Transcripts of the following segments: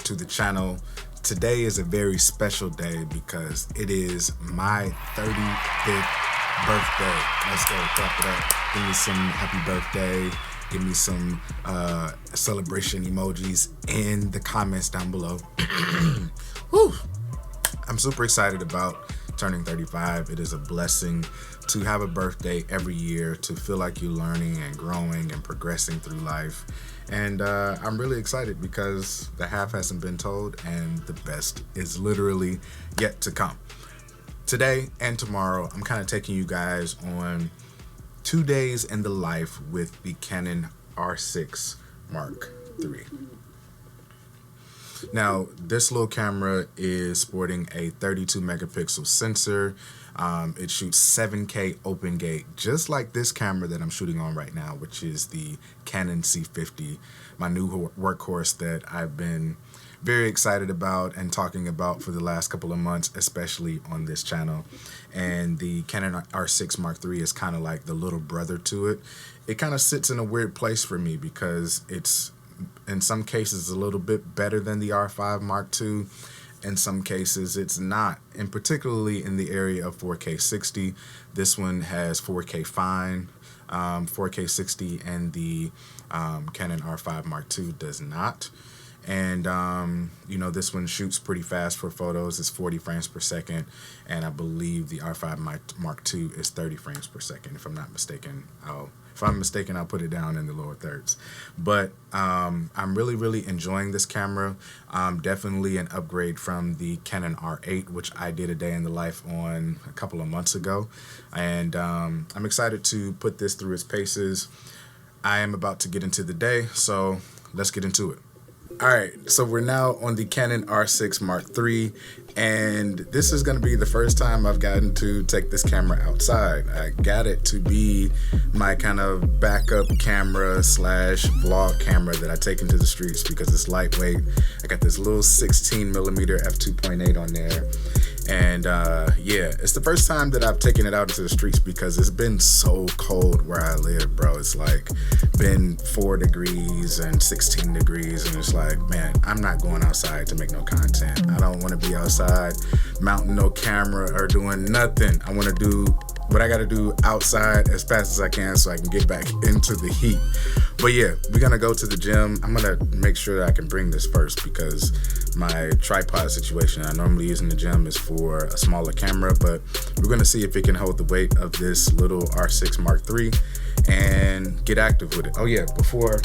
to the channel. Today is a very special day because it is my 35th birthday. Let's go, clap it up. Give me some happy birthday. Give me some celebration emojis in the comments down below. Whew. I'm super excited about turning 35. It is a blessing to have a birthday every year, to feel like you're learning and growing and progressing through life. And I'm really excited because the half hasn't been told and the best is literally yet to come. Today and tomorrow, I'm kind of taking you guys on 2 days in the life with the Canon R6 Mark III. Now, this little camera is sporting a 32 megapixel sensor. It shoots 7K open gate, just like this camera that I'm shooting on right now, which is the Canon C50, my new workhorse that I've been very excited about and talking about for the last couple of months, especially on this channel. And the Canon R6 Mark III is kind of like the little brother to it. It kind of sits in a weird place for me because it's, in some cases, a little bit better than the R5 Mark II. In some cases, it's not, and particularly in the area of 4K 60. This one has 4K fine, 4K 60, and the Canon R5 Mark II does not. And, you know, this one shoots pretty fast for photos. It's 40 frames per second. And I believe the R5 Mark II is 30 frames per second, if I'm not mistaken. If I'm mistaken, I'll put it down in the lower thirds. But I'm really enjoying this camera. Definitely an upgrade from the Canon R8, which I did a day in the life on a couple of months ago. And I'm excited to put this through its paces. I am about to get into the day, so let's get into it. All right, so we're now on the Canon R6 Mark III, and this is going to be the first time I've gotten to take this camera outside. I got it to be my kind of backup camera slash vlog camera that I take into the streets because it's lightweight. I got this little 16 millimeter f2.8 on there. And yeah, it's the first time that I've taken it out into the streets because it's been so cold where I live, bro. It's like been 4 degrees and 16 degrees, and it's like, man, I'm not going outside to make no content. I don't want to be outside mounting no camera or doing nothing. I want to do what I got to do outside as fast as I can so I can get back into the heat. But yeah, we're going to go to the gym. I'm going to make sure that I can bring this first because my tripod situation I normally use in the gym is for a smaller camera, but we're going to see if it can hold the weight of this little R6 Mark III and get active with it. Oh yeah, before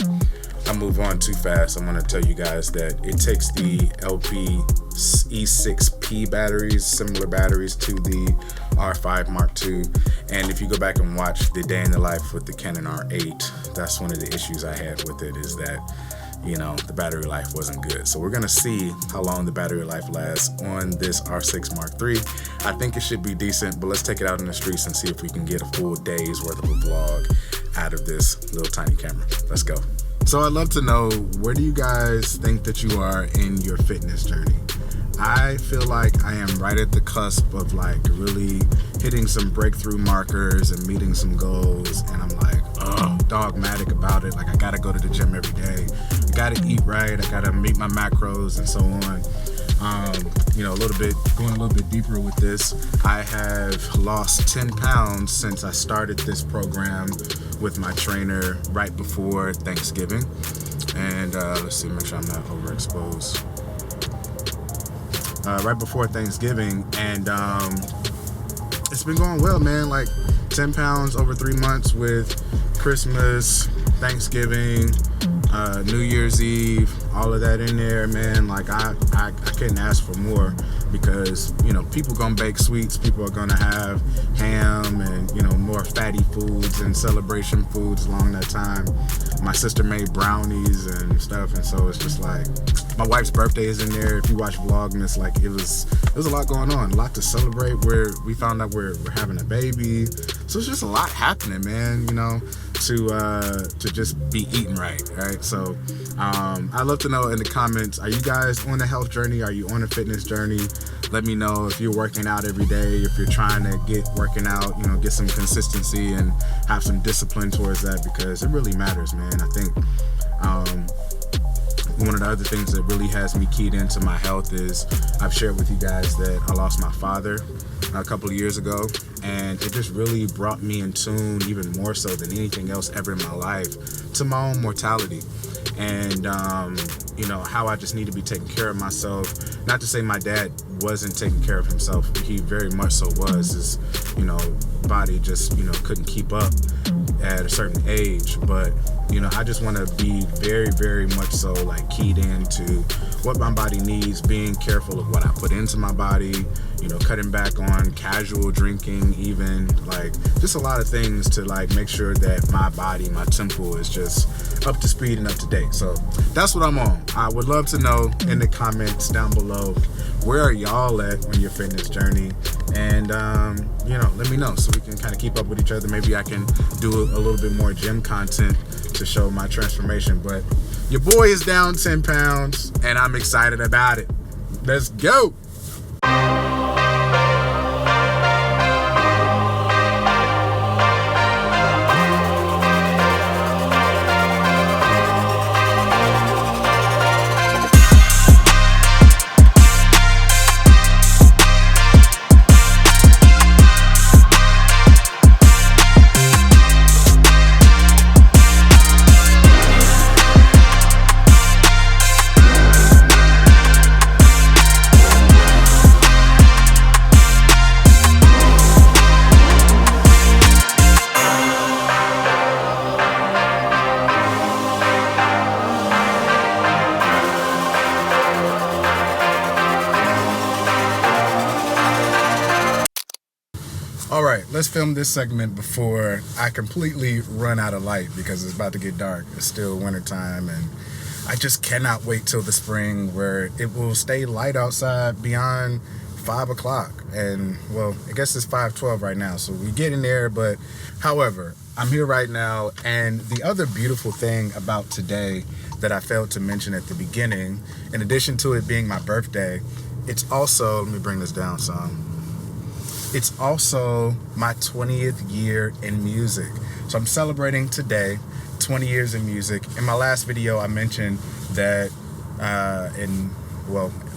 I move on too fast, I want to tell you guys that it takes the LP E6P batteries, similar batteries to the R5 Mark II. And if you go back and watch the day in the life with the Canon R8, that's one of the issues I had with it, is that, you know, the battery life wasn't good. So we're gonna see how long the battery life lasts on this R6 Mark III. I think it should be decent, but let's take it out in the streets and see if we can get a full day's worth of a vlog out of this little tiny camera. Let's go. So I'd love to know, where do you guys think that you are in your fitness journey? I feel like I am right at the cusp of like really hitting some breakthrough markers and meeting some goals, and I'm like, dogmatic about it. Like, I gotta go to the gym every day. I gotta eat right. I gotta meet my macros and so on. You know, going a little bit deeper with this, I have lost 10 pounds since I started this program with my trainer right before Thanksgiving. And let's see, make sure I'm not overexposed. Right before Thanksgiving, and it's been going well, man. Like 10 pounds over 3 months with Christmas, Thanksgiving, New Year's Eve, all of that in there, man. Like I couldn't ask for more because, you know, people gonna bake sweets, people are gonna have ham and, you know, more fatty foods and celebration foods along that time. My sister made brownies and stuff, and so it's just like, my wife's birthday is in there. If you watch Vlogmas, like it was a lot going on, a lot to celebrate. Where we found out we're having a baby, so it's just a lot happening, man. You know, to just be eating right. So I'd love to know in the comments, are you guys on a health journey? Are you on a fitness journey? Let me know if you're working out every day, if you're trying to get working out, you know, get some consistency and have some discipline towards that, because it really matters, man. I think One of the other things that really has me keyed into my health is I've shared with you guys that I lost my father a couple of years ago, and it just really brought me in tune, even more so than anything else ever in my life, to my own mortality. And you know, how I just need to be taking care of myself. Not to say my dad wasn't taking care of himself, he very much so was. His, you know, body just, you know, couldn't keep up at a certain age. But you know, I just want to be very, very much so like keyed into what my body needs, being careful of what I put into my body, you know, cutting back on casual drinking, even like just a lot of things to like make sure that my body, my temple is just up to speed and up to date. So that's what I'm on. I would love to know in the comments down below, where are y'all at on your fitness journey? And you know, let me know so we can kind of keep up with each other. Maybe I can do a little bit more gym content to show my transformation. But your boy is down 10 pounds and I'm excited about it. Let's go. All right, let's film this segment before I completely run out of light because it's about to get dark. It's still wintertime, and I just cannot wait till the spring where it will stay light outside beyond 5 o'clock. And well, I guess it's 5:12 right now, so we're getting there. But however, I'm here right now, and the other beautiful thing about today that I failed to mention at the beginning, in addition to it being my birthday, it's also, let me bring this down some. It's also my 20th year in music. So I'm celebrating today 20 years in music. In my last video, I mentioned that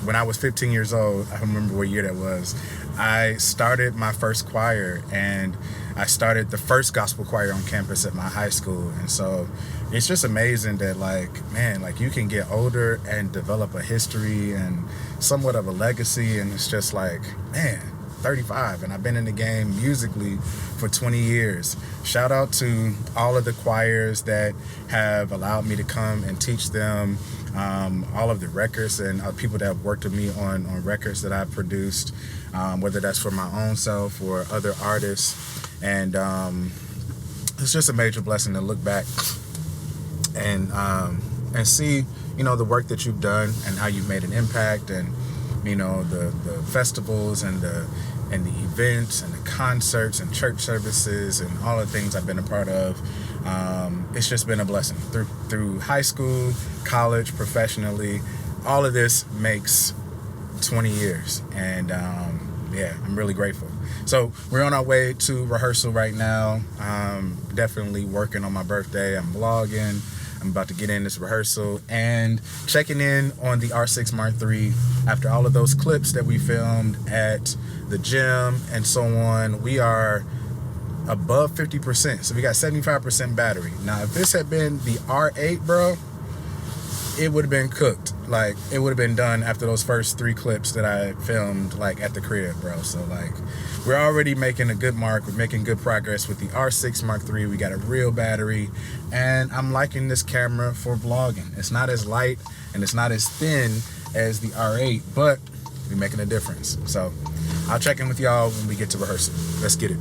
when I was 15 years old, I don't remember what year that was, I started my first choir, and I started the first gospel choir on campus at my high school. And so it's just amazing that, like, man, like you can get older and develop a history and somewhat of a legacy. And it's just like, man, 35 and I've been in the game musically for 20 years. Shout out to all of the choirs that have allowed me to come and teach them, all of the records and people that have worked with me on records that I've produced, whether that's for my own self or other artists. And it's just a major blessing to look back and see, you know, the work that you've done and how you've made an impact, and you know, the festivals and the events and the concerts and church services and all the things I've been a part of. It's just been a blessing through high school, college, professionally. All of this makes 20 years, and yeah, I'm really grateful. So we're on our way to rehearsal right now. Definitely working on my birthday. I'm vlogging. I'm about to get in this rehearsal and checking in on the R6 Mark III. After all of those clips that we filmed at the gym and so on, we are above 50%. So we got 75% battery. Now, if this had been the R8, bro, it would have been cooked. Like, it would have been done after those first 3 clips that I filmed, like, at the crib, bro. So, like, we're already making a good mark. We're making good progress with the R6 Mark III. We got a real battery, and I'm liking this camera for vlogging. It's not as light, and it's not as thin as the R8, but we're making a difference. So, I'll check in with y'all when we get to rehearsal. Let's get it.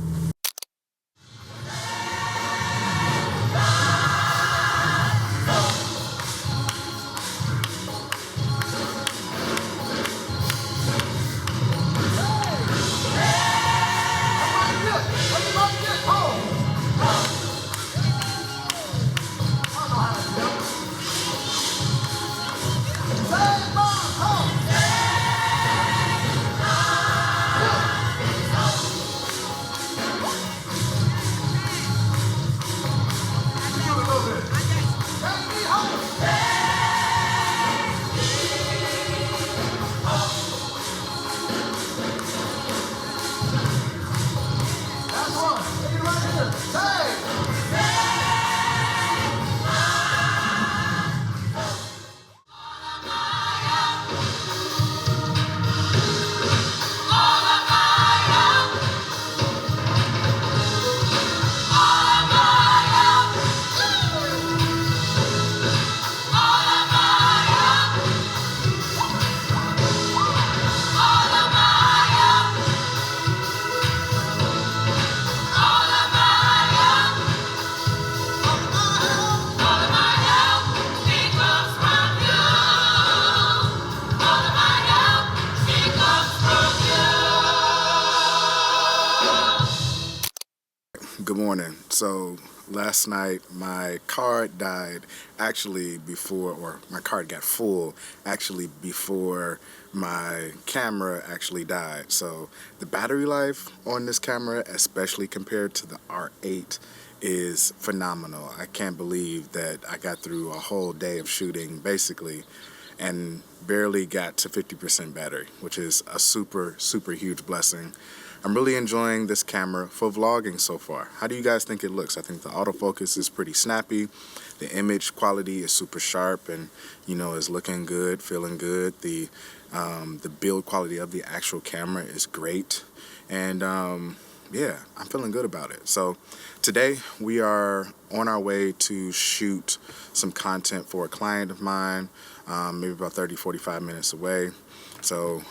Good morning. So last night my card died actually before, or my card got full actually before my camera actually died. So the battery life on this camera, especially compared to the R8, is phenomenal. I can't believe that I got through a whole day of shooting basically and barely got to 50% battery, which is a super huge blessing. I'm really enjoying this camera for vlogging so far. How do you guys think it looks? I think the autofocus is pretty snappy. The image quality is super sharp and, you know, is looking good, feeling good. The build quality of the actual camera is great. And yeah, I'm feeling good about it. So today we are on our way to shoot some content for a client of mine, maybe about 30-45 minutes away. So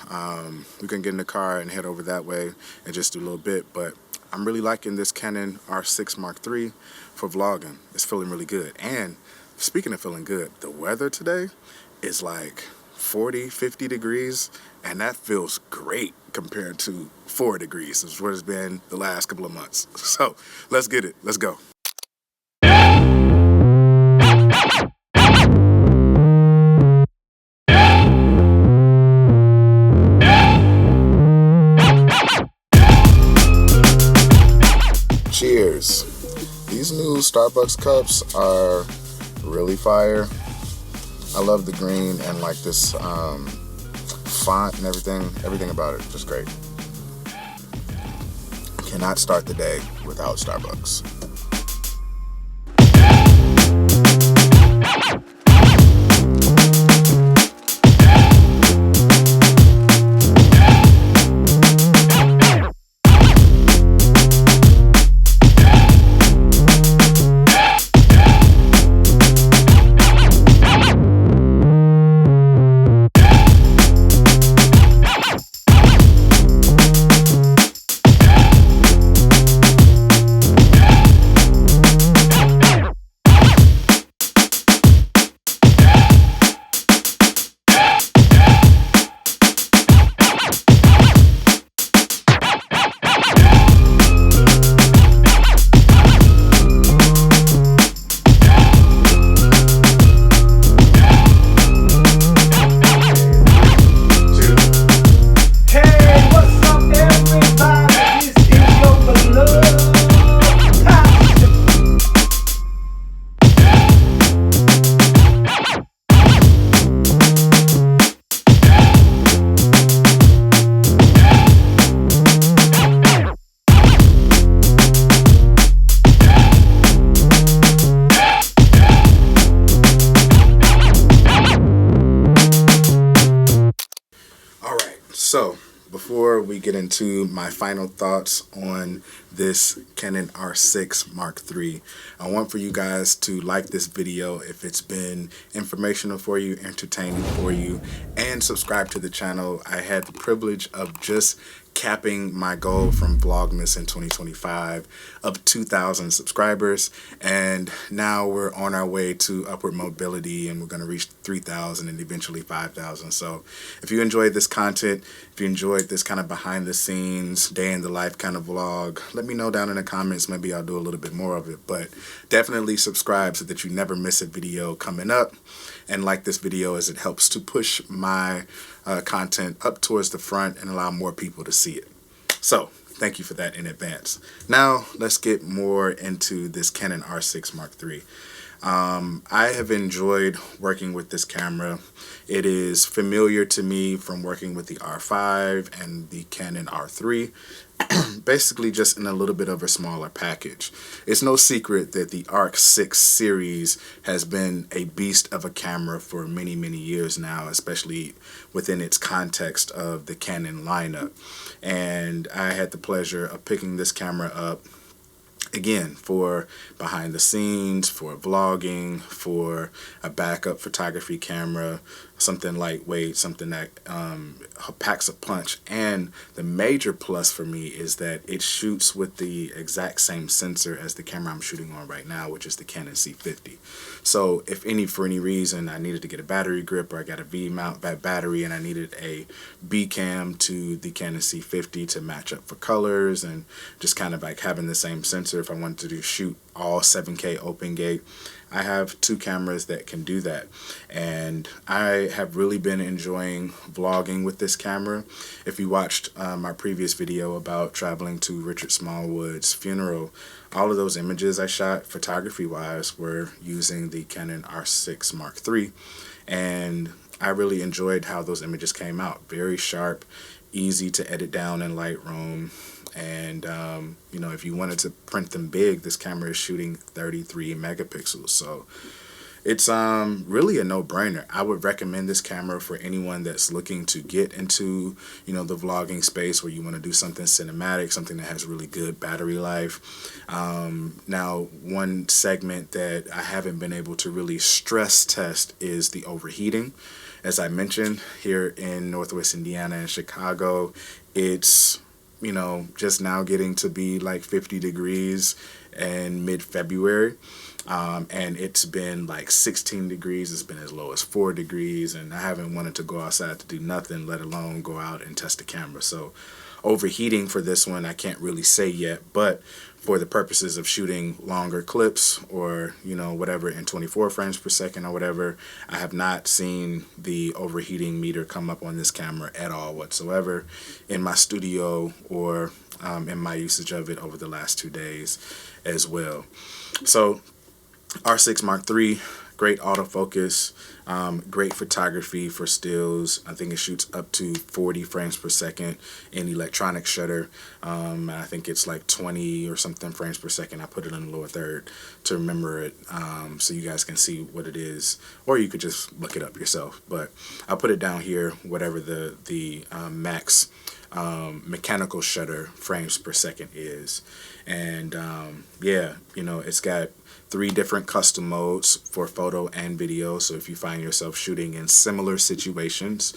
we can get in the car and head over that way and just do a little bit. But I'm really liking this Canon R6 Mark III for vlogging. It's feeling really good. And speaking of feeling good, the weather today is like 40, 50 degrees, and that feels great compared to 4 degrees. It's what it's been the last couple of months. So let's get it. Let's go. Cheers. These new Starbucks cups are really fire. I love the green and like this font and everything about it, just great. Cannot start the day without Starbucks. So, before we get into my final thoughts on this Canon R6 Mark III, I want for you guys to like this video if it's been informational for you, entertaining for you, and subscribe to the channel. I had the privilege of just capping my goal from Vlogmas in 2025 of 2,000 subscribers, and now we're on our way to upward mobility, and we're going to reach 3,000 and eventually 5,000. So if you enjoyed this content, if you enjoyed this kind of behind the scenes, day in the life kind of vlog, let me know down in the comments. Maybe I'll do a little bit more of it, but definitely subscribe so that you never miss a video coming up, and like this video as it helps to push my content up towards the front and allow more people to see it. So thank you for that in advance. Now let's get more into this Canon R6 Mark III. I have enjoyed working with this camera. It is familiar to me from working with the R5 and the Canon R3, basically just in a little bit of a smaller package. It's no secret that the R6 series has been a beast of a camera for many years now, especially within its context of the Canon lineup. And I had the pleasure of picking this camera up again for behind the scenes, for vlogging, for a backup photography camera, something lightweight, something that packs a punch. And the major plus for me is that it shoots with the exact same sensor as the camera I'm shooting on right now, which is the Canon C50. So if for any reason I needed to get a battery grip, or I got a V mount battery and I needed a B cam to the Canon C50 to match up for colors, and just kind of like having the same sensor, if I wanted to shoot all 7K open gate, I have two cameras that can do that. And I have really been enjoying vlogging with this camera. If you watched my previous video about traveling to Richard Smallwood's funeral, all of those images I shot photography wise were using the Canon R6 Mark III, and I really enjoyed how those images came out. Very sharp, easy to edit down in Lightroom. And you know, if you wanted to print them big, this camera is shooting 33 megapixels. So it's really a no-brainer. I would recommend this camera for anyone that's looking to get into, you know, the vlogging space, where you want to do something cinematic, something that has really good battery life. Now, one segment that I haven't been able to really stress test is the overheating. As I mentioned, here in Northwest Indiana and Chicago, it's, you know, just now getting to be like 50 degrees in mid-February. And it's been like 16 degrees. It's been as low as 4 degrees, and I haven't wanted to go outside to do nothing, let alone go out and test the camera. So overheating for this one, I can't really say yet, but for the purposes of shooting longer clips, or, you know, whatever, in 24 frames per second or whatever, I have not seen the overheating meter come up on this camera at all whatsoever in my studio, or in my usage of it over the last 2 days as well. So R6 Mark III, great autofocus, great photography for stills. I think it shoots up to 40 frames per second in electronic shutter. I think it's like 20 or something frames per second. I put it in the lower third to remember it, so you guys can see what it is, or you could just look it up yourself. But I'll put it down here, whatever the max mechanical shutter frames per second is. And yeah, you know, it's got 3 different custom modes for photo and video. So if you find yourself shooting in similar situations,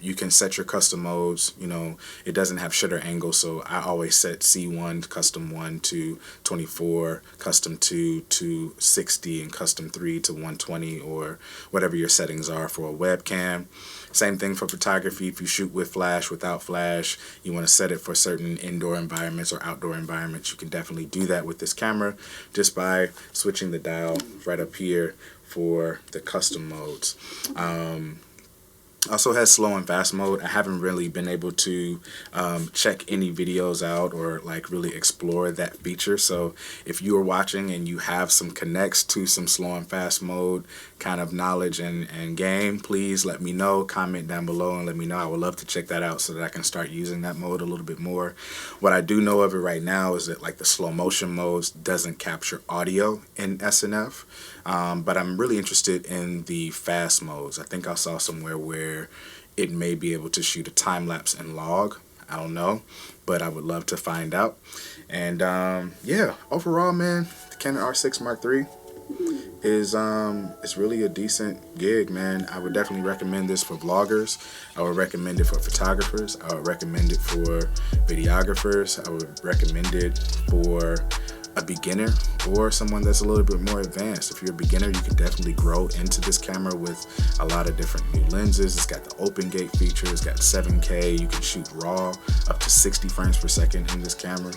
you can set your custom modes. You know, it doesn't have shutter angle, so I always set C1, custom 1 to 24, custom 2 to 60, and custom 3 to 120, or whatever your settings are for a webcam. Same thing for photography. If you shoot with flash, without flash, you want to set it for certain indoor environments or outdoor environments, you can definitely do that with this camera just by switching the dial right up here for the custom modes. Also has slow and fast mode. I haven't really been able to check any videos out or like really explore that feature. So if you are watching and you have some connects to some slow and fast mode kind of knowledge and game, please let me know. Comment down below and let me know. I would love to check that out so that I can start using that mode a little bit more. What I do know of it right now is that like the slow motion modes doesn't capture audio in SNF. But I'm really interested in the fast modes. I think I saw somewhere where it may be able to shoot a time lapse and log. I don't know, but I would love to find out. And yeah, overall, man, the Canon R6 Mark III is it's really a decent gig, man. I would definitely recommend this for vloggers. I would recommend it for photographers. I would recommend it for videographers. I would recommend it for a beginner or someone that's a little bit more advanced. If you're a beginner, you can definitely grow into this camera with a lot of different new lenses. It's got the open gate feature. It's got 7K. You can shoot RAW up to 60 frames per second in this camera.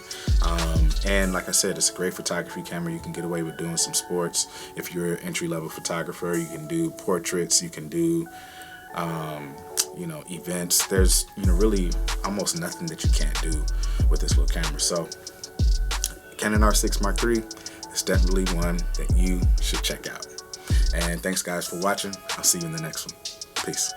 And like I said, it's a great photography camera. You can get away with doing some sports. If you're an entry-level photographer, you can do portraits. You can do you know, events. There's, you know, really almost nothing that you can't do with this little camera. So Canon R6 Mark III is definitely one that you should check out. And thanks guys for watching. I'll see you in the next one. Peace.